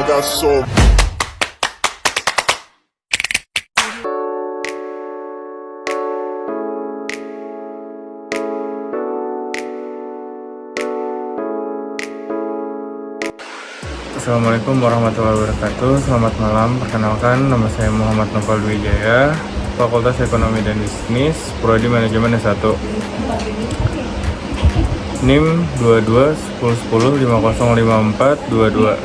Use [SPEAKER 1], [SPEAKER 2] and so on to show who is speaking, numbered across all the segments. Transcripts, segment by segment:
[SPEAKER 1] got so.
[SPEAKER 2] Assalamualaikum warahmatullahi wabarakatuh. Selamat malam. Perkenalkan, nama saya Muhammad Noval Wijaya, Fakultas Ekonomi dan Bisnis, Prodi Manajemen S1. NIM 22 10 10 5054 22.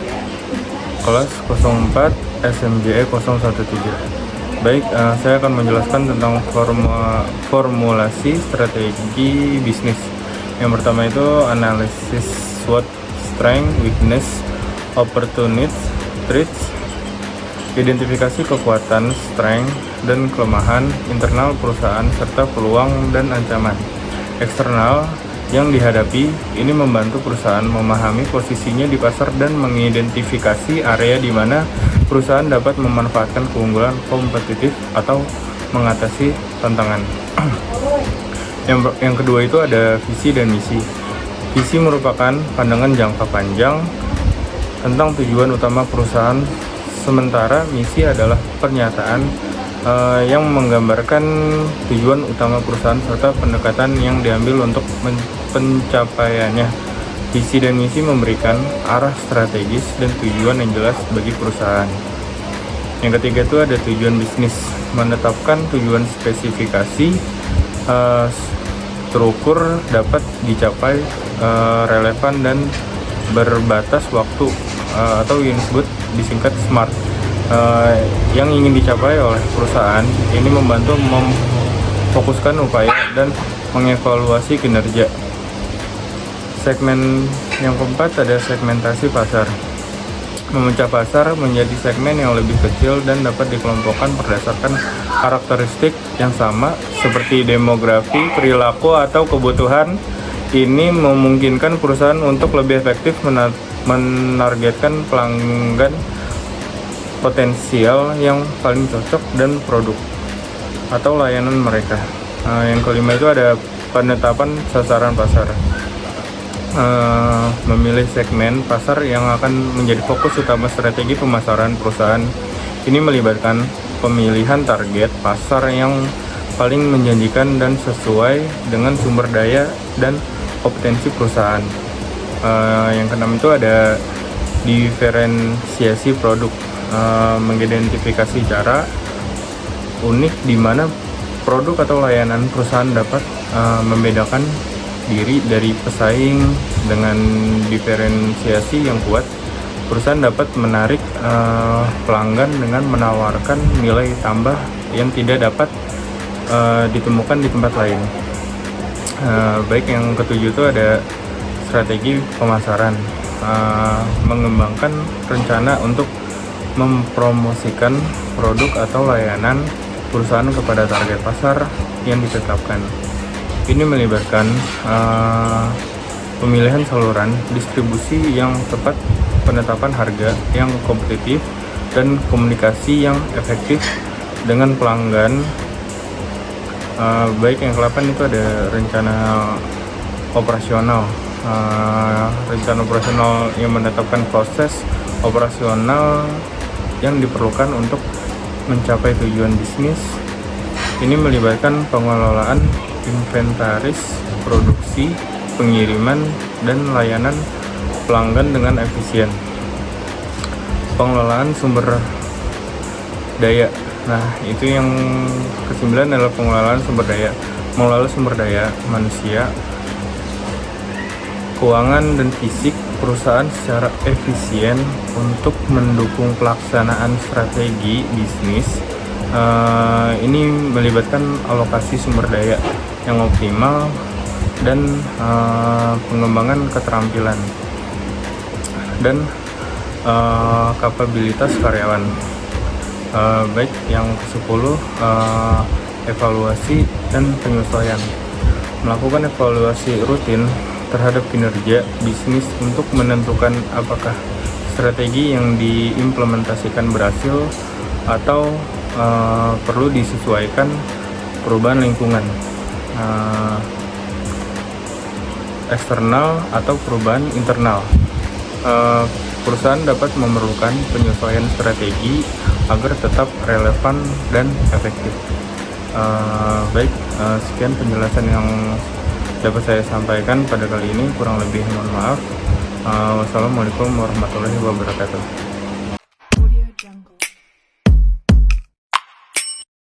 [SPEAKER 2] Kelas 04 SMJE 017. Baik, saya akan menjelaskan tentang formulasi strategi bisnis. Yang pertama itu analisis SWOT, strength, weakness, opportunities, threats, identifikasi kekuatan, strength, dan kelemahan internal perusahaan serta peluang dan ancaman eksternal yang dihadapi. Ini membantu perusahaan memahami posisinya di pasar dan mengidentifikasi area di mana perusahaan dapat memanfaatkan keunggulan kompetitif atau mengatasi tantangan. Yang kedua itu ada visi dan misi. Visi merupakan pandangan jangka panjang tentang tujuan utama perusahaan, sementara misi adalah pernyataan yang menggambarkan tujuan utama perusahaan serta pendekatan yang diambil untuk pencapaiannya. Visi dan misi memberikan arah strategis dan tujuan yang jelas bagi perusahaan. Yang ketiga itu ada tujuan bisnis, menetapkan tujuan spesifikasi, terukur, dapat dicapai, relevan dan berbatas waktu, atau yang disebut disingkat SMART, yang ingin dicapai oleh perusahaan. Ini membantu memfokuskan upaya dan mengevaluasi kinerja. Segmen yang keempat ada segmentasi pasar. Memecah pasar menjadi segmen yang lebih kecil dan dapat dikelompokkan berdasarkan karakteristik yang sama seperti demografi, perilaku, atau kebutuhan. Ini memungkinkan perusahaan untuk lebih efektif menargetkan pelanggan potensial yang paling cocok dan produk atau layanan mereka. Yang kelima itu ada penetapan sasaran pasar. Memilih segmen pasar yang akan menjadi fokus utama strategi pemasaran perusahaan. Ini melibatkan pemilihan target pasar yang paling menjanjikan dan sesuai dengan sumber daya dan kompetensi perusahaan. Yang keenam itu ada diferensiasi produk, mengidentifikasi cara unik di mana produk atau layanan perusahaan dapat membedakan diri dari pesaing. Dengan diferensiasi yang kuat, perusahaan dapat menarik pelanggan dengan menawarkan nilai tambah yang tidak dapat ditemukan di tempat lain. Baik, yang ketujuh itu ada strategi pemasaran, mengembangkan rencana untuk mempromosikan produk atau layanan perusahaan kepada target pasar yang ditetapkan. Ini melibatkan pemilihan saluran distribusi yang tepat, penetapan harga yang kompetitif, dan komunikasi yang efektif dengan pelanggan. Baik, yang ke-8 itu ada rencana operasional. Rencana operasional yang menetapkan proses operasional yang diperlukan untuk mencapai tujuan bisnis. Ini melibatkan pengelolaan inventaris, produksi, pengiriman, dan layanan pelanggan dengan efisien. Pengelolaan sumber daya. Nah, itu yang ke-9 adalah pengelolaan sumber daya. Mengelola sumber daya manusia, keuangan, dan fisik perusahaan secara efisien untuk mendukung pelaksanaan strategi bisnis. Ini melibatkan alokasi sumber daya yang optimal dan pengembangan keterampilan dan kapabilitas karyawan. Baik, yang ke-10 evaluasi dan penyesuaian. Melakukan evaluasi rutin terhadap kinerja bisnis untuk menentukan apakah strategi yang diimplementasikan berhasil atau perlu disesuaikan perubahan lingkungan eksternal atau perubahan internal. perusahaan dapat memerlukan penyesuaian strategi agar tetap relevan dan efektif. Baik, sekian penjelasan yang dapat saya sampaikan pada kali ini. Kurang lebih mohon maaf. Wassalamualaikum warahmatullahi wabarakatuh.